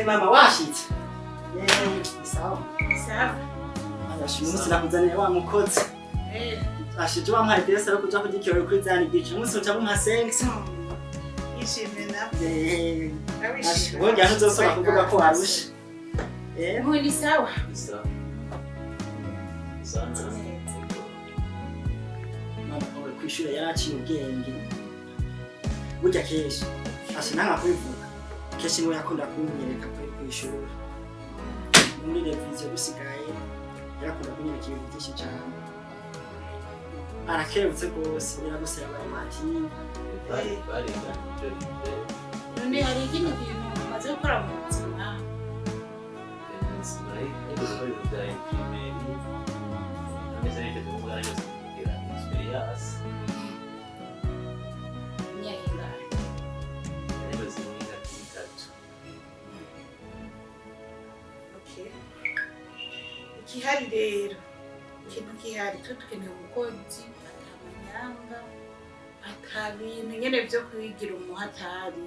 Mama washitse. Sawa. Sawa. Ashimwe sinakuzaniye wa mukozi. Ashije wampaye pesa yo kuja kugikira kuri zani bice. Umunsi uca mu masengi. Ishimwe na. Ashibonye aho uzosaba kuvuga ko warusha. Muri sawa. Sawa. Sawa. Mama uri kwishura yaraciye ubwenge. Burya keshi. Nanga kubivuga. Keshi ngo yakunda kunyereka kwishura. Muri revision gusigaye yarakunda kunyereka ibintu byinshi cyane. Arakerutse rwose biragusaba imati. Bari none hari ikindi kintu umaze gukora mu buzima? Kihari rero ikintu kihari cyo tukeneye umukozi atamanyanga atabintu nyene byo kwigira umuhatari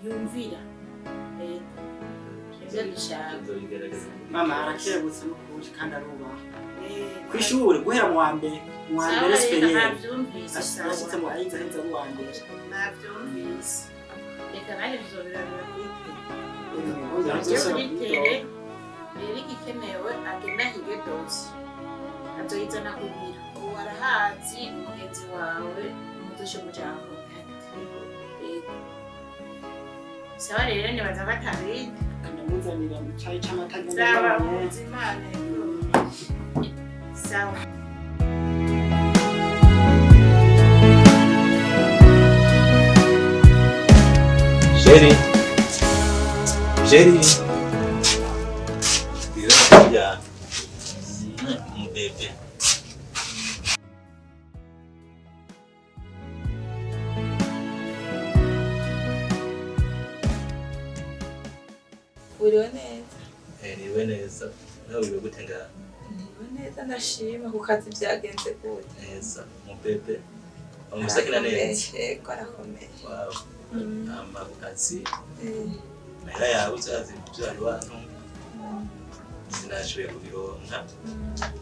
yumvira ivyo dushaka. Mama arakerebutse n'ukuri kandi arubaha. Kwishuri guhera mu wa mbere superieur. Ashitse mu ayiza henza mu wa mbere. Navyumvise. Reka naje tuzobirabira kuri twe. Rero igikenewe agenda hige dose azoyizana kubira ubu arahazi umugenzi wawe umuzushe umuryango sawa rero nibaza batabindi Ndamuzanira mu cyayi c'amata sawa muzimane sawa Jerry ya mbebe uriwe neza? Niwe neza. Nawe uriwe gute ngaha? Niwe neza ndashima ku kazi byagenze gute? Neza mbebe umusakina neza. Yego arakomeye. Wow. Kazi mahera yawe uzazi byari wantu sinashoboye kubironka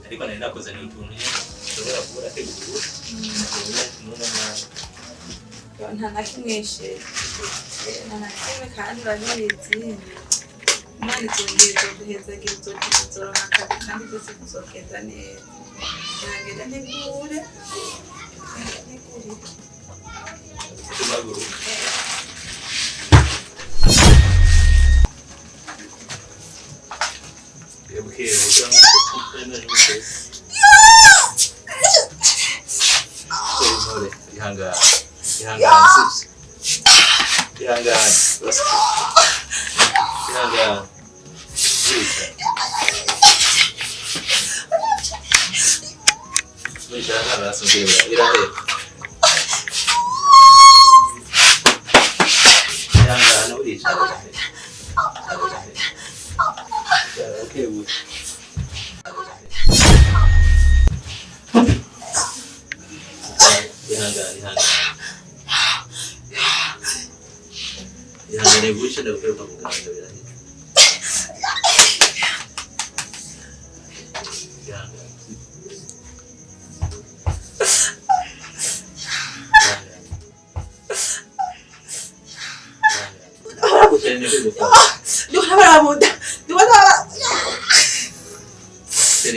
ariko nari nakoze n'utuntu nshobora kubura tegura nta na kimwe nta na kimwe kandi urabizi Imana izongera duhezagira uzoronka akazi kandi byose bizogenda neza nagenda ntegure Okay, we're going to ihangane bucha da kuepa muganga birahita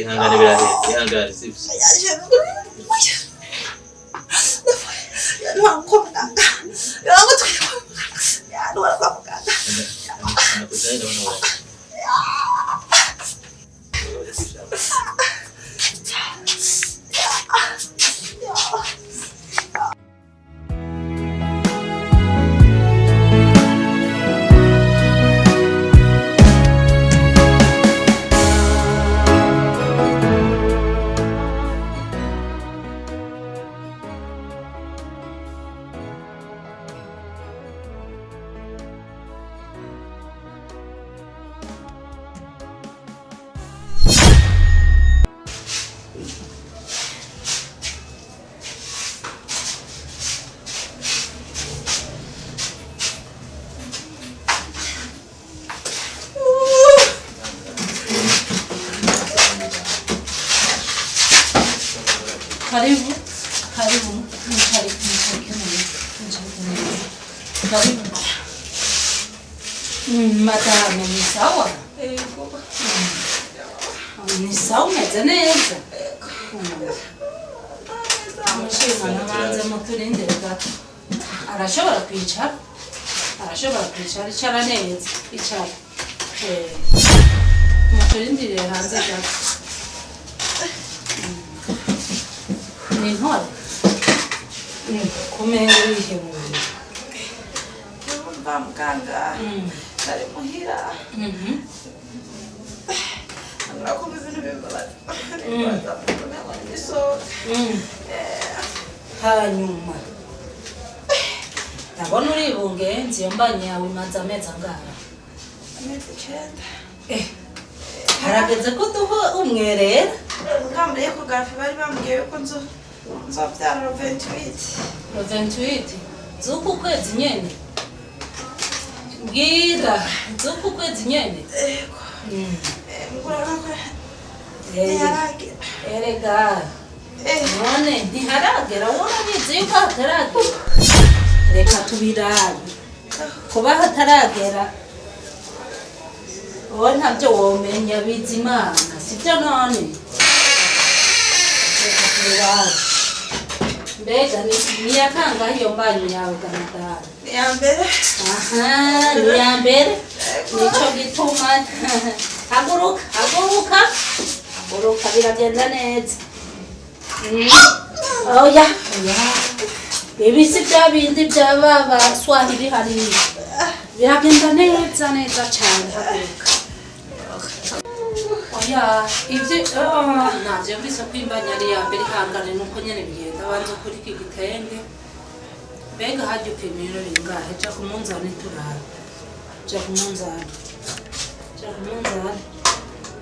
ihangane birahita ihangane sibyo Karibu. Madame, ni sawa? Ni sawa umeze neza? Amushinga nabanze muturindire gato. Arashobora kwicara? Icara neza. Icara. Muturindire hanze gato. Ni ntore? Kumenga urihe muntu? Yumva muganga. Ari muhira. Nakumva ibintu bibabaza. Hanyuma ndabona uribungenzi iyo mbanye yawe imaze amezi angahe? Amezi 9. Harageze ko duha umwerera? Ngambye ko gafi bari bambwiye ko nzobyara 28. Zuku kwezi nyene? Mbwira, zuku kwezi nyene? Ngurana ko erega none ntiharagera wona bizi yuko hataragera. Reka tubirabe kuba hataragera uwo ntabyo womenya bizi Imana sibyo none. Reka tubirabe mbega ni yakangahe iyo mbanyi yawe Kanada? ni ya mbere. Aha, ni ya mbere nico gituma haguruka biragenda neza. Oya ibisi bya bindi by'ababa Swahili hari biragenda neza cyane. Haguruka. Oya ibyo navyo bisa kwimbanya ari ya mbere ihangane nuko nyene bigenda banza kuri iki gitenge. Mbega hajya upimiro ringahe? Ja ku munzani turara. Ja ku munzani.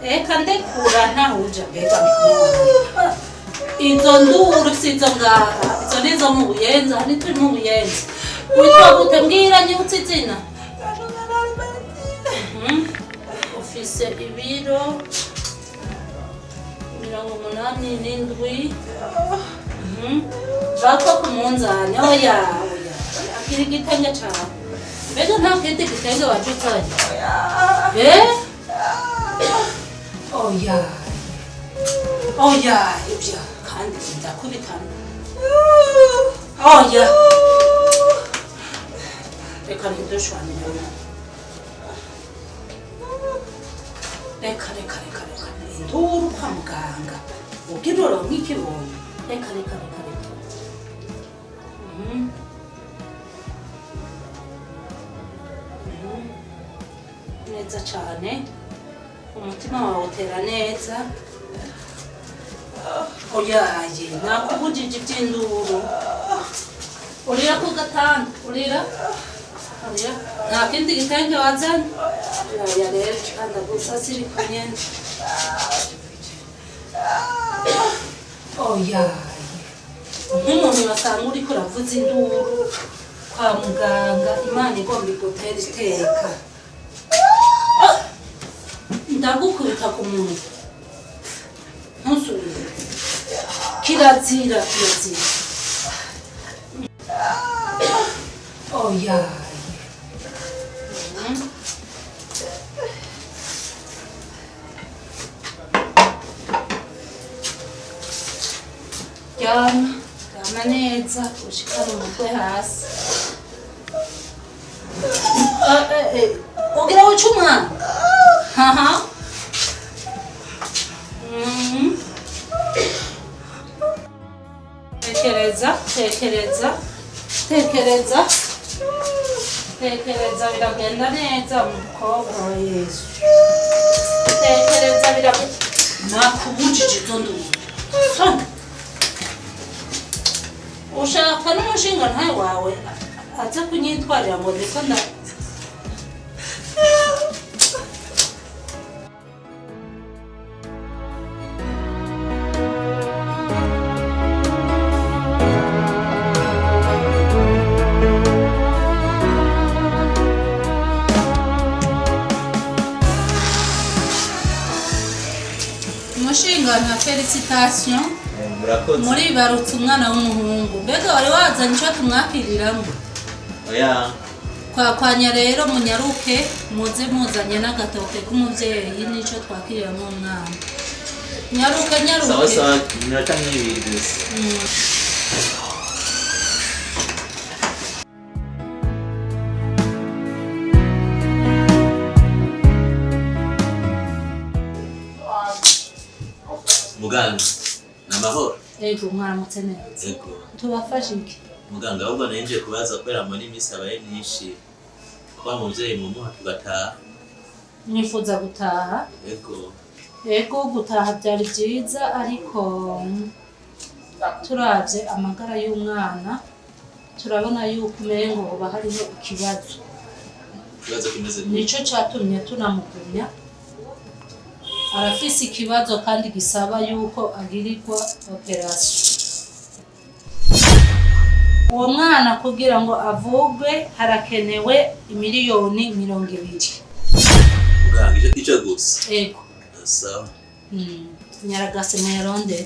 Eka ndekura ntahuja mbega mwana. Izo nduru sizo ngaha. Izo nizo mu Buyenzi, hani turi mu Buyenzi. Witwa gute mbwira nyibutse izina? Ufise ibiro 87. Bako ku munzani. Oya. Akiri gitenge cyane. Mbega nta kindi gitenge wajutanye? Oya ibyo kandi ndakubitana. Oya reka ntidushwanire. Reka induru kwa muganga ubwiroro nk'ikibonye. Reka neza cyane umutima wawe utera neza. Oyaye nakubujije iby'induru. Urira ku gatanda urira nta kindi gitenge wazanye. Oya rero kandi gusa siri kunyene. Oyaye nk'umuntu basanga uri kuravuza induru kwa muganga Imana igomba igutera iteka. Ndagukubita ku muntu ntusubire. Kirazira. Oyaye ryama neza ushikane umutwe hasi. Ugira wica umwana? Haha. Tekereza biragenda neza umukobwa wa Yesu. Tekereza biragenda. Nakubujije izo nduru. Ushaka n'umushinga ntawe wawe aza kunyitwarira ngo ndiko umushinga na felicitation. murakoze muri barutse umwana w'umuhungu mbega wari wazanye icyo tumwakiriramo oya kwakwanya rero munyaruke muze muzanye n'agatoke k'umubyeyi n'icyo twakiriramo umwana nyaruke sawa sawa iminota nk'ibiri gusa muganga namahoro ego mwaramutse neza ego tubafashe iki muganga ahubwo narinje kubaza kubera muri misi abaye myinshi kuba muvyeyi mumuha tugataha mwifuza gutaha ego gutaha byari byiza ariko turavye amagara y'umwana turabona yuko umengo hoba hariho ikibazo kimeze nico catumye tunamugumya arafise ikibazo kandi gisaba yuko agirirwa operation uwo mwana kugira ngo avugwe harakenewe miliyoni 200 muganga ico gusa ego sawa nyaragase mweronde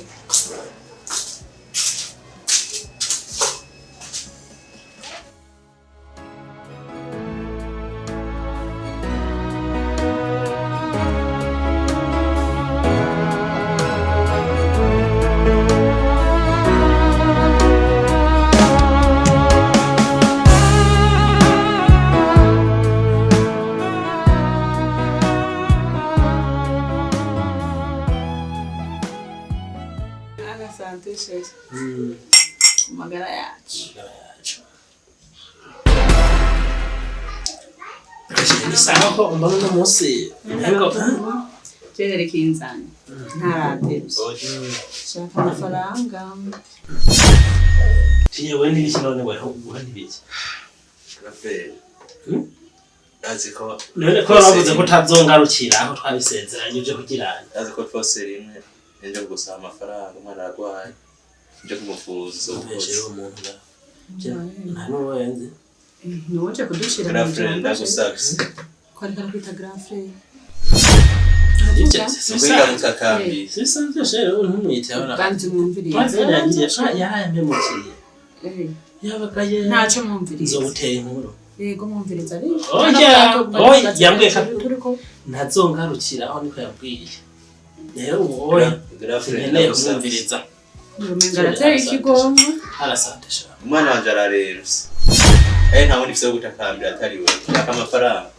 magara yacu Sawa ko umbona no munsi ntabwo cyerekeye inzanye ntaratebye shaka amafaranga yewe n'ibiki none weho ubuhandi biki Rafael azi ko none ko bavuze ko tazongarukira aho twabisezeranye uje kugirana azi ko twose rimwe nje gusaba amafaranga umwana arwaye nje kumuvuza ubesheho umuntu nta n'uwenze nuje kudushira grand frère ndagusabye kwandika kwita grand frère Mbega mutakambi sisanzwe shero ntumwite abana kandi mwumviriye yahaye mpemukiye yabagaye ntacyo mwumviriye zo gutera inkuru yego mwumviriza ariko oya yambwiye ko ntazongarukira aho niko yabwiye rero oya grand frère nkeneye kumwumviriza ngarateye ikigongo arasante sha umwana wanje araremvye nta wundi ufise wo gutakambira atari we shaka amafaranga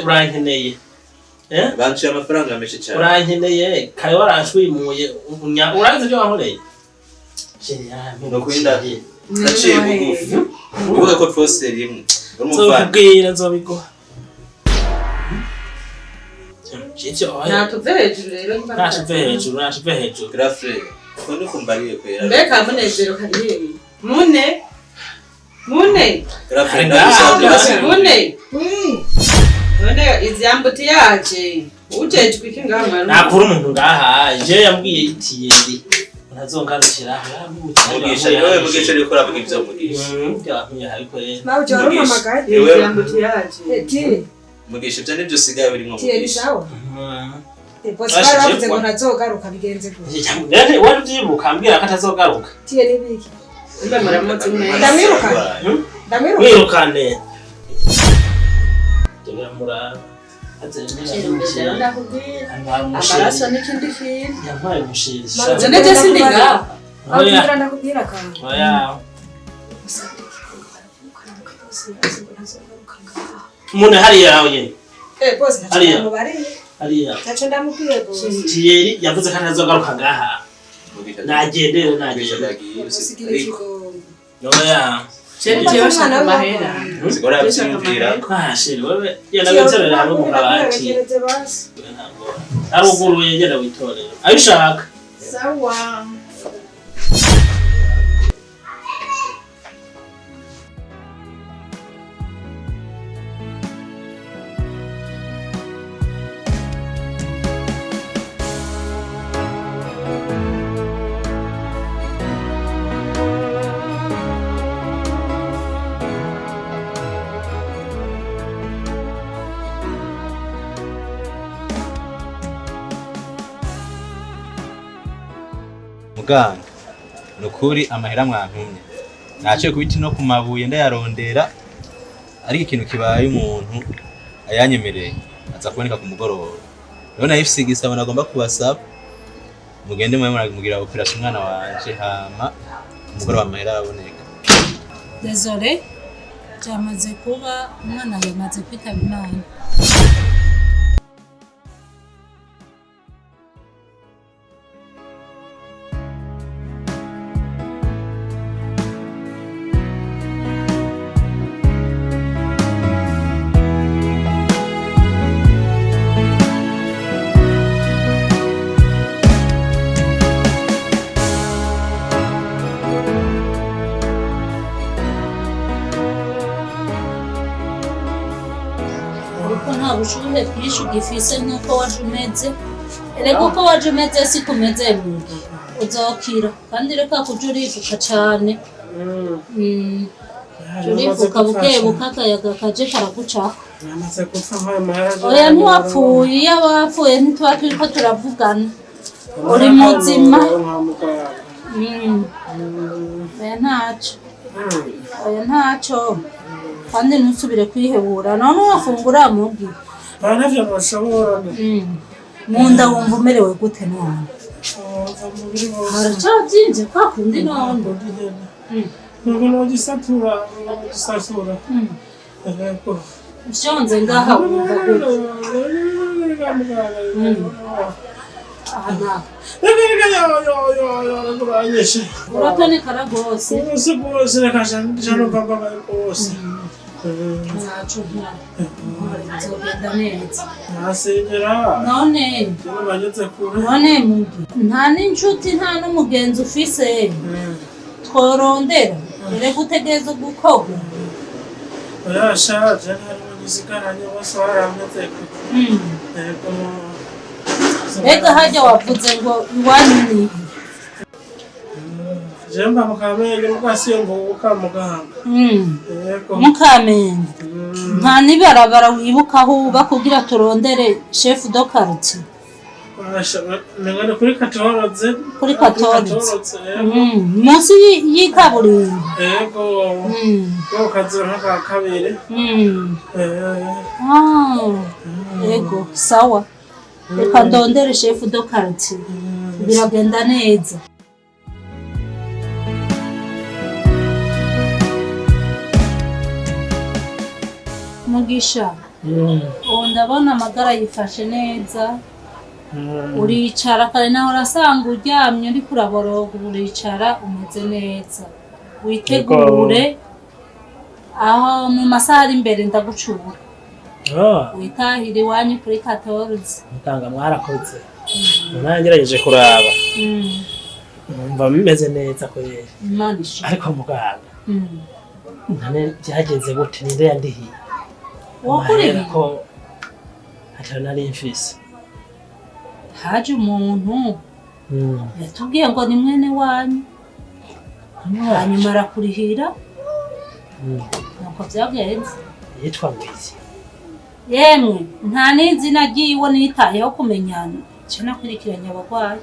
urankeneye banciye amafaranga menshi cyane urankeneye kare waranshwimuye urazi ibyo wankoreye nokwinda naciye bugufi uvuga ko twose rimwe nzobibwira nzobiguha natuve hejuru rero natuve hejuru grand frère ko ndikumbariye kwera mbega munezero kariyeri mune grand frère ndagusabye mune none izyambuti yaje ujeje kwiki ngaha nakura umuntu ngaha je yambwiye TIERRY ntazongarukira mugisha ariko uravuga ibyo mugisha byahuye ariko rero nawe ujya uramamagara izyambuti yaje mugisha ibyo nibyo usigaye birimo TIERRY mugisha sawa bose baravuze ngo ntazogaruka bigenze gute wari ubyibuka ambwira ko atazogaruka TIERRY biki mbe muramutse neza ndamwirukana mwirukane murara amaraso n'ikindi kintu yampaye umushiri nje sindi ngaho aho ndakubwira kandi oya umuntu hariya yawe nyine bose hariya ntaco ndamubwiye bose TIERRY yavuze ko atazogaruka ngaha nagendere oya Chere shaka mahera sigora byumvira kwashiri wewe yenda witorera hamwe mu kabati aruguruye yenda witorera ayushaka sawa muganga nukuri amahera mwantumye naciye ku biti no ku mabuye ndayarondera ariko ikintu kibaye umuntu ayanyemereye aza kuboneka ku mugoroba rero nahifise igisabo nagomba kubasaba mugende mwe muramugira operation umwana wanje hama umugoroba amahera araboneka. Désolé byamaze kuba umwana yamaze kwitaba Imana. Ubushuhe bwinshi ugifise nk'uko waje umeze erega uko waje umeze si kumeze bundi uzokira kandi reka kuja urivuka cane urivuka bukebuka akayaga kaje karagucako oya ntiwapfuye iyo wapfuye ntituba turiko turavugana uri muzima oya ntaco kandi ntusubire kwihebura none wafungura mugi Banavyo bashobora munda wumva umerewe gute none haracavyimbye kwa kundi none nuko gisatura ushonze ngaha wumva gute aha uratonekara rwose ntaco nzogenda neza none mugi nta n'inshuti nta n'umugenzi ufise tworondera erega utegereza gukorwa oyashaje harimo nisigaranye bose baramezeko mbega harya wavuze ngo iwanyu nihe jemba mukamenge mukasiyo nguka muganga mukamenge nta nibarabara wibuka aho uba kugira turondere chef de quartier nengane kuri 14 kuri 14 munsi y'ikaburimbo yego yo kazira nka kabiri yego sawa reka ndondere chef de quartier biragenda neza. Mugisha ubu ndabona amagara yifashe neza uricara kare naho urasanga uryamye uriko uraboroga uricara umeze neza witegure aho mu masaha ari imbere ndagucura witahire iwanyu kuri 14 mutanga mwarakoze nangerageje kuraba numva bimeze neza kweri ariko muganga nane byagenze gute ninde yandihiye wakureba ko atari nari mfise haje umuntu yatubwiye ngo ni mwene wanyu hanyuma arakurihira nuko byagenze yitwa Ngwizi yemwe nta n'izina ryiwe nitayeho kumenyana cyo nakurikiranye abagwayi